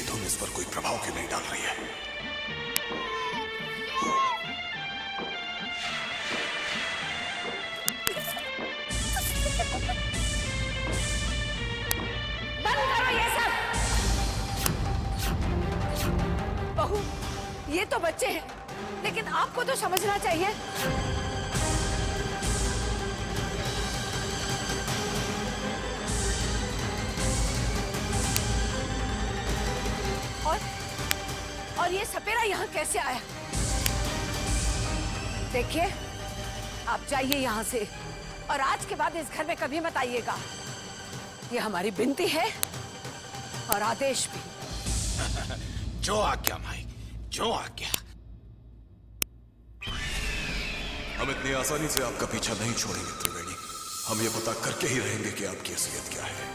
धुन इस पर कोई प्रभाव क्यों नहीं डाल रही है? बंद करो ये सब। बहू, ये तो बच्चे हैं, लेकिन आपको तो समझना चाहिए। और ये सपेरा यहाँ कैसे आया? देखिए, आप जाइए यहाँ से और आज के बाद इस घर में कभी मत आइएगा। ये हमारी विनती है और आदेश भी। जो आज्ञा माई, जो आज्ञा। हम इतनी आसानी से आपका पीछा नहीं छोड़ेंगे त्रिवेणी। हम ये पता करके ही रहेंगे कि आपकी असलियत क्या है।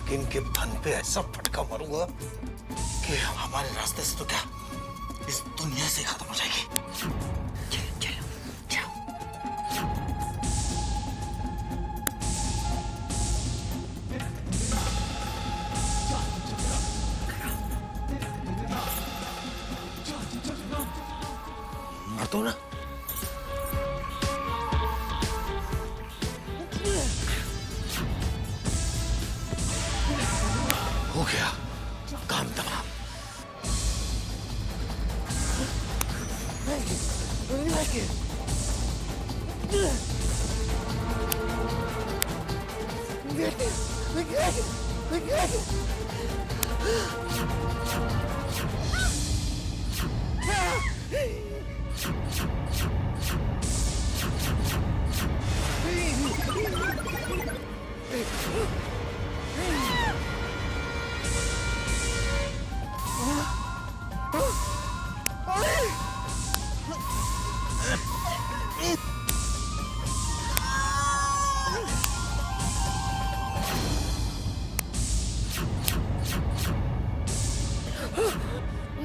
इनके फन पे ऐसा फटका मारूंगा कि हमारे रास्ते से तो क्या इस दुनिया से खत्म हो जाएगी। चलो चलो जाओ। मार दो ना। हो गया काम तमाम।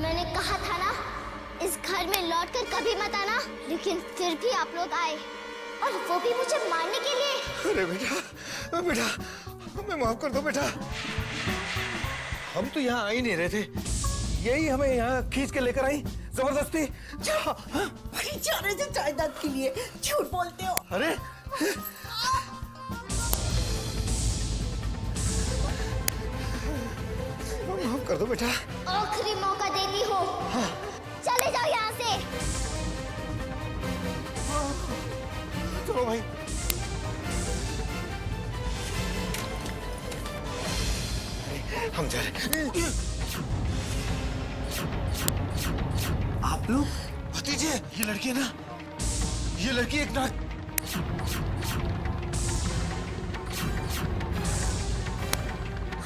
मैंने कहा था ना, इस घर में लौटकर कभी मत आना, लेकिन फिर भी आप लोग आए, और वो भी मुझे मारने के लिए। अरे बेटा, बेटा हमें माफ कर दो बेटा। हम तो यहाँ आ ही नहीं रहे थे, यही हमें यहाँ खींच के लेकर आई जबरदस्ती। भाई जा रहे थे जायदाद के लिए, झूठ बोलते हो। अरे माफ कर दो बेटा। आखिरी मौका देती हो। हाँ। चले जाओ यहाँ से। चलो भाई। हम जा रहे। आप लोग भतीजे, ये लड़की है ना, ये लड़की एक नाक।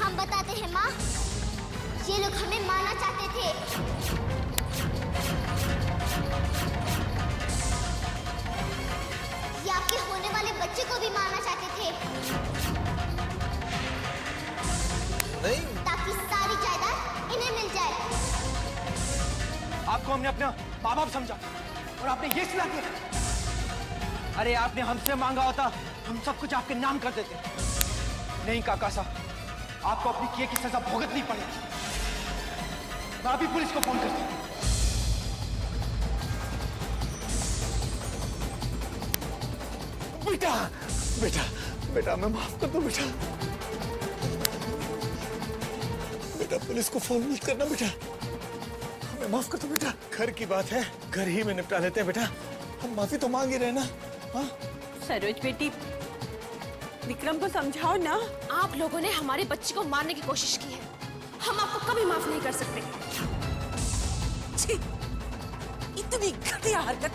हम बताते हैं माँ, ये लोग हमें मारना चाहते थे। ये आपके होने वाले बच्चे को भी मारना चाहते थे, नहीं, ताकि सारी जायदाद इन्हें मिल जाए। आपको हमने अपना माँ बाप समझा और आपने ये सिला दिया। अरे आपने हमसे मांगा होता, हम सब कुछ आपके नाम कर देते। नहीं काका साहब, आपको अपनी किए की सजा भुगतनी पड़ेगी। मैं अभी पुलिस को फोन करता हूँ। बेटा, बेटा, बेटा मैं माफ कर दो बेटा। बेटा पुलिस को फोन मत करना बेटा, हमें माफ कर दो बेटा। घर की बात है, घर ही में निपटा लेते हैं बेटा। हम माफी तो मांग ही रहे ना। हाँ सरोज बेटी, विक्रम को समझाओ ना। आप लोगों ने हमारे बच्चे को मारने की कोशिश की है, हम आपको कभी माफ नहीं कर सकते। छी, इतनी घटिया हरकत।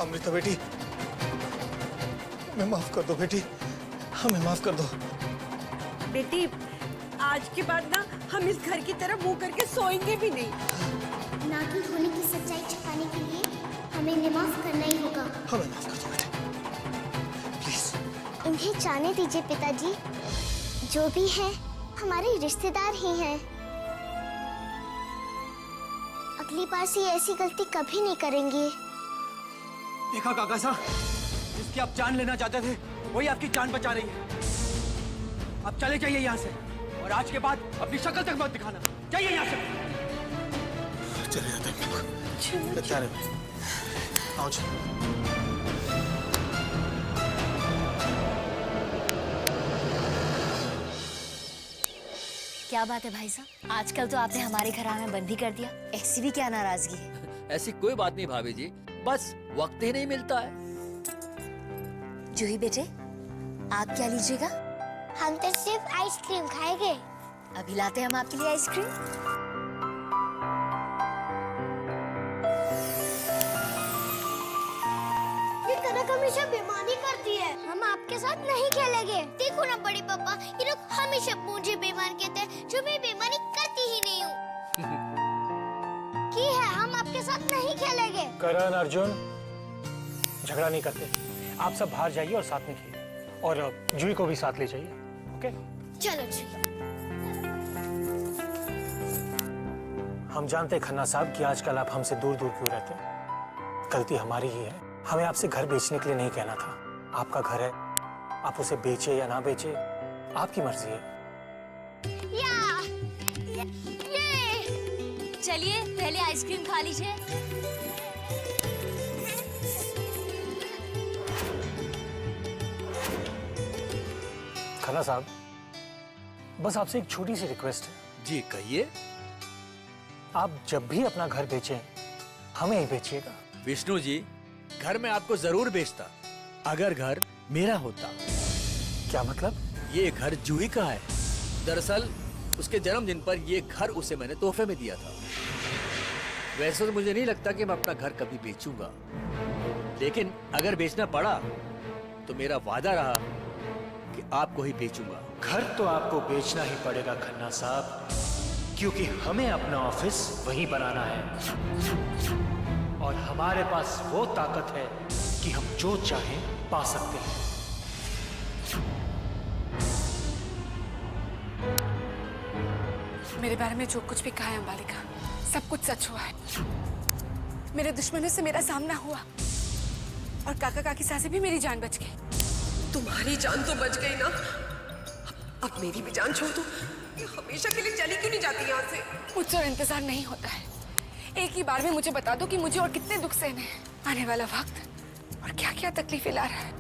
अमृता बेटी, हमें माफ कर दो बेटी, हमें माफ कर दो। बेटी आज के बाद ना हम इस घर की तरफ मुंह करके सोएंगे भी नहीं। नागिन होने की सच्चाई छुपाने के लिए हमें इन्हें माफ करना ही होगा। हमें माफ कर दो बेटे, प्लीज। इन्हें जाने दीजिए पिताजी, जो भी है हमारे रिश्तेदार ही हैं। अगली बार से ऐसी गलती कभी नहीं करेंगे। देखा काका साहब, जिसकी आप जान लेना चाहते थे वही आपकी जान बचा रही है। आप चले जाइए यहाँ से, और आज के बाद अपनी शक्ल तक मत दिखाना। जाइए यहाँ से। चले जाते हैं हम लोग। क्या रे? आओ जी। क्या बात है भाई साहब, आजकल तो आपने हमारे घर आना बंद ही कर दिया। ऐसी भी क्या नाराजगी है? ऐसी कोई बात नहीं भाभी जी, बस वक्त ही नहीं मिलता है। जूही बेटे, आप क्या लीजिएगा? हम तो सिर्फ आइसक्रीम खाएंगे। अभी लाते हैं हम आपके लिए आइसक्रीम। ये कनक हमेशा बेईमानी करती है। हम आपके साथ नहीं खेलेंगे। देखो ना बड़े पापा, ये लोग हमेशा मुझे बेईमान कहते हैं, जो मैं बेईमानी करती ही नहीं हूँ। की है, हम आपके साथ नहीं खेलेंगे। करण, अर्जुन, झगड़ा नहीं करते। आप सब बाहर जाइए और साथ में खेलिए, और जूही को भी साथ ले जाइए। ओके? चलो चलो। हम जानते हैं खन्ना साहब कि आजकल आप हमसे दूर दूर क्यों रहते हैं। गलती हमारी ही है। हमें आपसे घर बेचने के लिए नहीं कहना था। आपका घर है, आप उसे बेचे या ना बेचे, आपकी मर्जी है। चलिए पहले आइसक्रीम खा लीजिए। खन्ना साहब, बस आपसे एक छोटी सी रिक्वेस्ट है। जी कहिए। आप जब भी अपना घर बेचें, हमें ही बेचिएगा। विष्णु जी, घर में आपको जरूर बेचता अगर घर मेरा होता। क्या मतलब? ये घर जूही का है। दरअसल उसके जन्मदिन पर ये घर उसे मैंने तोहफे में दिया था। वैसे तो मुझे नहीं लगता कि मैं अपना घर कभी बेचूंगा, लेकिन अगर बेचना पड़ा तो मेरा वादा रहा कि आपको ही बेचूंगा। घर तो आपको बेचना ही पड़ेगा खन्ना साहब, क्योंकि हमें अपना ऑफिस वहीं बनाना है, और हमारे पास वो ताकत है कि हम जो चाहें पा सकते हैं। मेरे बारे में जो कुछ भी कहा है अंबालिका, सब कुछ सच हुआ है। मेरे दुश्मनों से मेरा सामना हुआ, और काका काकी सासे भी मेरी जान बच गई। तुम्हारी जान तो बच गई ना, अब मेरी भी जान छोड़ दो। ये हमेशा के लिए चली क्यों नहीं जाती यहाँ से? मुझसे और इंतजार नहीं होता है। एक ही बार में मुझे बता दो कि मुझे और कितने दुख सहने हैं। आने वाला वक्त और क्या क्या तकलीफें ला रहा है,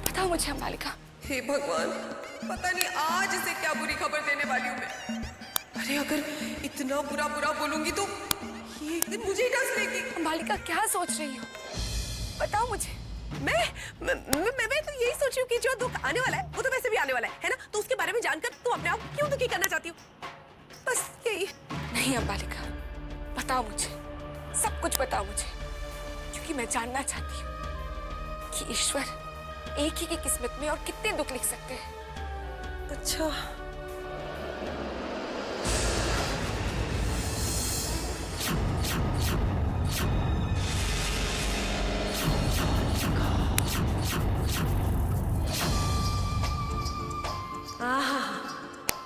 बताओ मुझे अंबालिका। हे भगवान, पता नहीं आज इसे क्या बुरी खबर देने वाली हूँ मैं। अरे अगर इतना बुरा बुरा बोलूंगी तो ये एक दिन मुझे ही डस लेगी। अंबालिका क्या सोच रही हो, बताओ मुझे। मैं तो यही सोच रही हूँ कि जो दुख आने वाला है वो तो वैसे भी आने वाला है ना? तो उसके बारे में जानकर तुम अपने आप क्यों दुखी करना चाहती हो? बस यही। नहीं अंबालिका, बताओ मुझे, सब कुछ बताओ मुझे, क्योंकि मैं जानना चाहती हूँ कि ईश्वर एक ही की किस्मत में और कितने दुख लिख सकते हैं। अच्छा,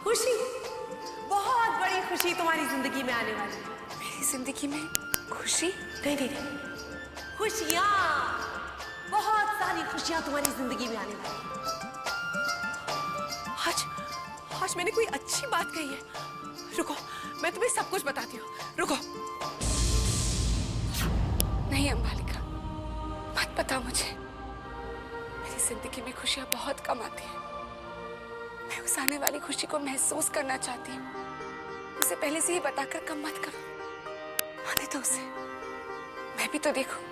खुशी, बहुत बड़ी खुशी तुम्हारी जिंदगी में आने वाली है। मेरी जिंदगी में खुशी? नहीं नहीं नहीं, खुशियाँ, बहुत सारी खुशियाँ तुम्हारी जिंदगी में आने वाली है। आज मैंने कोई अच्छी बात कही है। रुको, मैं तुम्हें सब कुछ बताती हूँ, रुको। नहीं अंबालिका, मत बता मुझे। मेरी जिंदगी में खुशियाँ बहुत कम आती हैं। मैं उस आने वाली खुशी को महसूस करना चाहती हूँ। उसे पहले से ही बताकर कम मत करो। आने दो उसे, मैं भी तो देखूं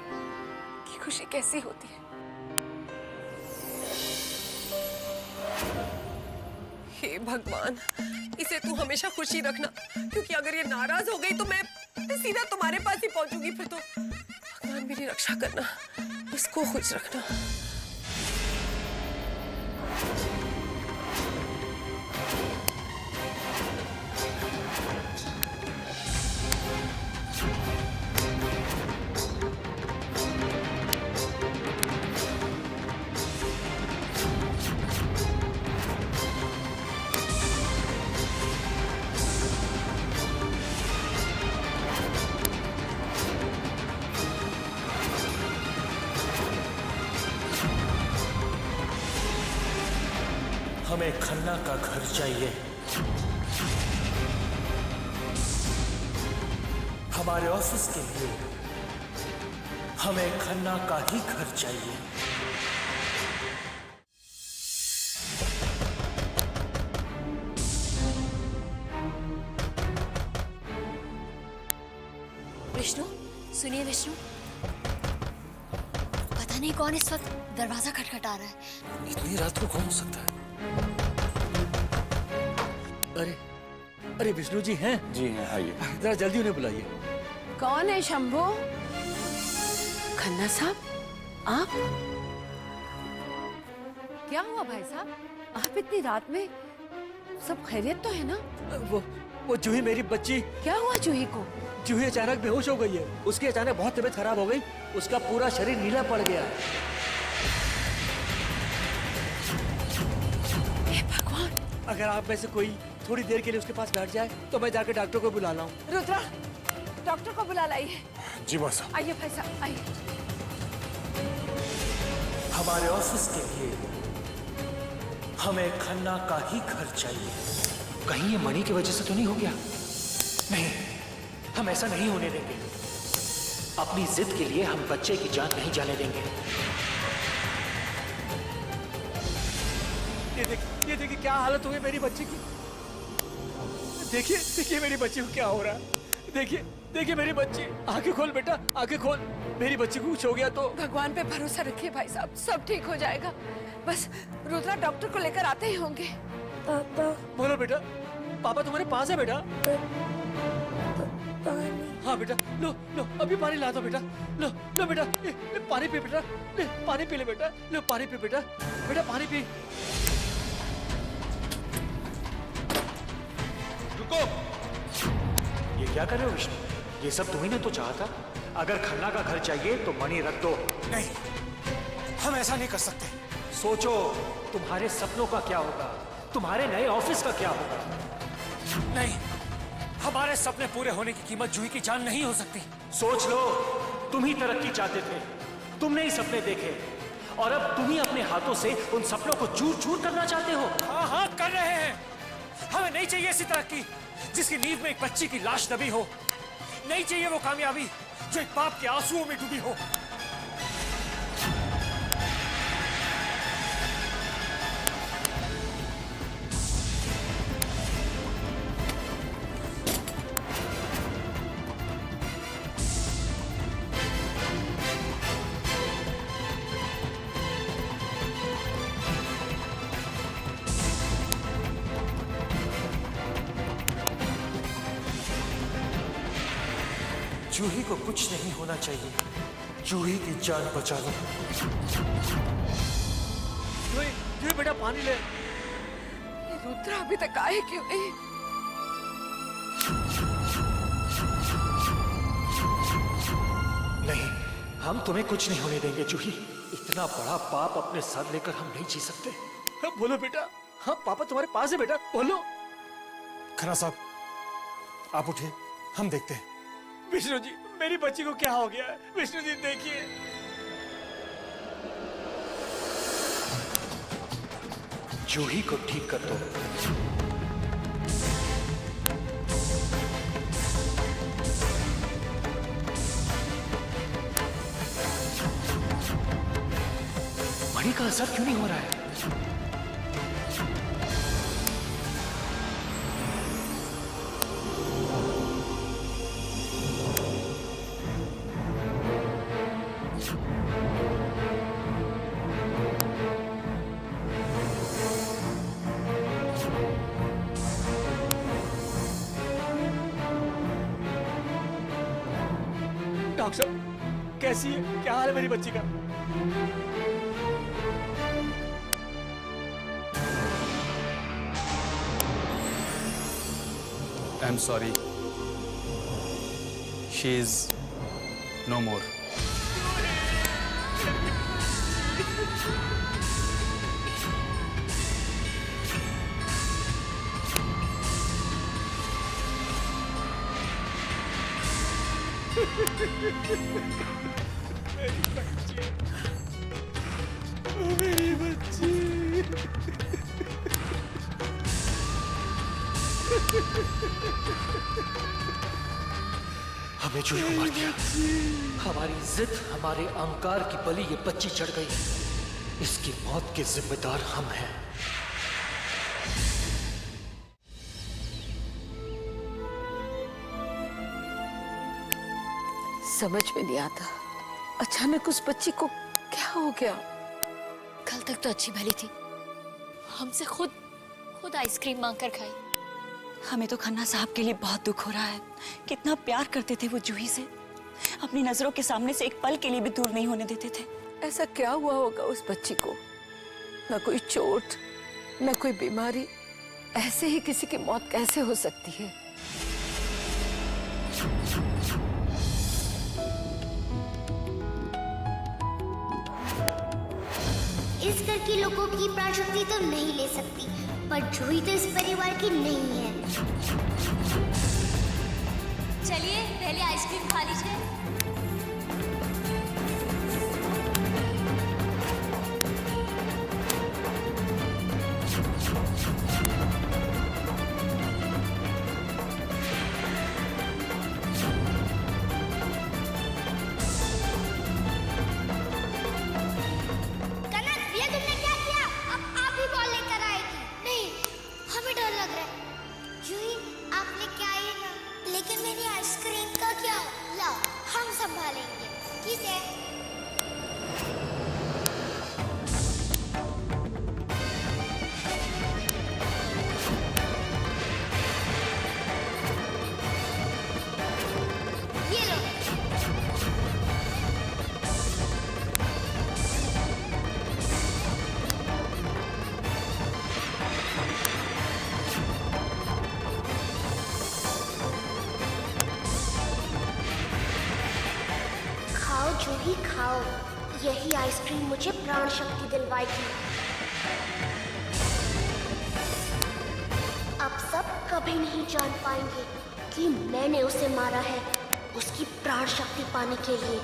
कि खुशी कैसी होती है। हे भगवान, इसे तू हमेशा खुशी रखना, क्योंकि अगर ये नाराज हो गई तो मैं सीधा तुम्हारे पास ही पहुंचूंगी। फिर तो भगवान मेरी रक्षा करना, इसको खुश रखना। हमें खन्ना का घर चाहिए। हमारे ऑफिस के लिए हमें खन्ना का ही घर चाहिए। विष्णु, सुनिए विष्णु, पता नहीं कौन इस वक्त दरवाजा खटखटा रहा है। इतनी रात को कौन हो सकता है? अरे अरे विष्णु जी हैं? जी हैं, आइए। जरा जल्दी उन्हें बुलाइए। कौन है शंभू? खन्ना साहब, आप? क्या हुआ भाई साहब? आप इतनी रात में? सब खैरियत तो है ना? वो जूही मेरी बच्ची। क्या हुआ जूही को? जूही अचानक बेहोश हो गई है। उसकी अचानक बहुत तबीयत खराब हो गई। उसका पूरा शरीर नीला पड़ गया। हे भगवान! अगर आप में से कोई थोड़ी देर के लिए उसके पास बैठ जाए तो मैं जाकर डॉक्टर को बुला लाऊं। रुद्रा, डॉक्टर को बुला लाइए। जी बॉस। आइए भाई साहब, आइए। हमारे ऑफिस के लिए हमें खन्ना का ही घर चाहिए। कहीं ये मणि की वजह से तो नहीं हो गया? नहीं, हम ऐसा नहीं होने देंगे। अपनी जिद के लिए हम बच्चे की जान नहीं जाने देंगे। ये देखिए क्या हालत हुई मेरी बच्ची की। देखिए देखिए मेरी बच्ची को क्या हो रहा है। देखिए देखिए मेरी बच्ची। आंखें खोल बेटा, आंखें खोल। मेरी बच्ची को कुछ हो गया तो? भगवान पे भरोसा रखिए भाई साहब, सब ठीक हो जाएगा। बस रुद्रा डॉक्टर को लेकर आते ही होंगे। पापा, बोलो बेटा। पापा तुम्हारे पास है बेटा? हाँ बेटा, लो लो अभी पानी ला दो बेटा। लो लो बेटा, ले पानी पी बेटा। ले पानी पी ले बेटा। लो पानी पी बेटा। बेटा पानी पी। रुको! ये क्या कर रहे हो विष्णु? ये सब तुम्ही ने तो चाहा था। अगर खन्ना का घर चाहिए तो मणि रख दो। नहीं, हम ऐसा नहीं कर सकते। सोचो, तुम्हारे सपनों का क्या होगा? तुम्हारे नए ऑफिस का क्या होगा? नहीं, हमारे सपने पूरे होने की कीमत जूही की जान नहीं हो सकती। सोच लो, तुम ही तरक्की चाहते थे, तुमने ही सपने देखे, और अब तुम ही अपने हाथों से उन सपनों को चूर चूर करना चाहते हो। हाँ हाँ कर रहे हैं। हमें नहीं चाहिए ऐसी तरक्की जिसकी नींव में एक बच्ची की लाश दबी हो। नहीं चाहिए वो कामयाबी जो एक बाप के आंसुओं में डूबी हो। जूही को कुछ नहीं होना चाहिए। जूही की जान बचा लो। जूही बेटा पानी ले। ये रुद्रा अभी तक आए क्यों नहीं? नहीं, हम तुम्हें कुछ नहीं होने देंगे जूही। इतना बड़ा पाप अपने साथ लेकर हम नहीं जी सकते। हाँ, बोलो बेटा। हाँ पापा तुम्हारे पास है बेटा, बोलो। खन्ना साहब, आप उठिए, हम देखते हैं। विष्णु जी, मेरी बच्ची को क्या हो गया है? विष्णु जी देखिए। जूही को ठीक कर दो। मणि का असर क्यों नहीं हो रहा है? डॉक्टर साहब कैसी है? क्या हाल है मेरी बच्ची का? I am sorry, she is no more. मेरी बच्ची। हमें चूहे को मार दिया। हमारी जिद, हमारे अहंकार की बलि ये बच्ची चढ़ गई। इसकी मौत के जिम्मेदार हम हैं। समझ में नहीं आता, अचानक उस बच्ची को क्या हो गया। कल तक तो अच्छी भली थी, हमसे खुद आइसक्रीम मांग कर खाई। हमें तो खन्ना साहब के लिए बहुत दुख हो रहा है। कितना प्यार करते थे वो जूही से, अपनी नजरों के सामने से एक पल के लिए भी दूर नहीं होने देते थे। ऐसा क्या हुआ होगा उस बच्ची को? न कोई चोट, न कोई बीमारी, ऐसे ही किसी की मौत कैसे हो सकती है? इस घर के लोगों की प्राण शक्ति तो नहीं ले सकती, पर जूही तो इस परिवार की नहीं है। चलिए पहले आइसक्रीम खा लीजिए। लेकिन मेरी आइसक्रीम का क्या? लाओ, हम संभालेंगे, ठीक है? ये लो। जूही खाओ, यही आइसक्रीम मुझे प्राण शक्ति दिलवाएगी। अब सब कभी नहीं जान पाएंगे कि मैंने उसे मारा है उसकी प्राण शक्ति पाने के लिए।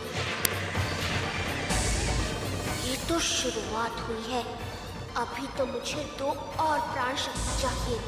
ये तो शुरुआत हुई है, अभी तो मुझे 2 और प्राण शक्ति चाहिए।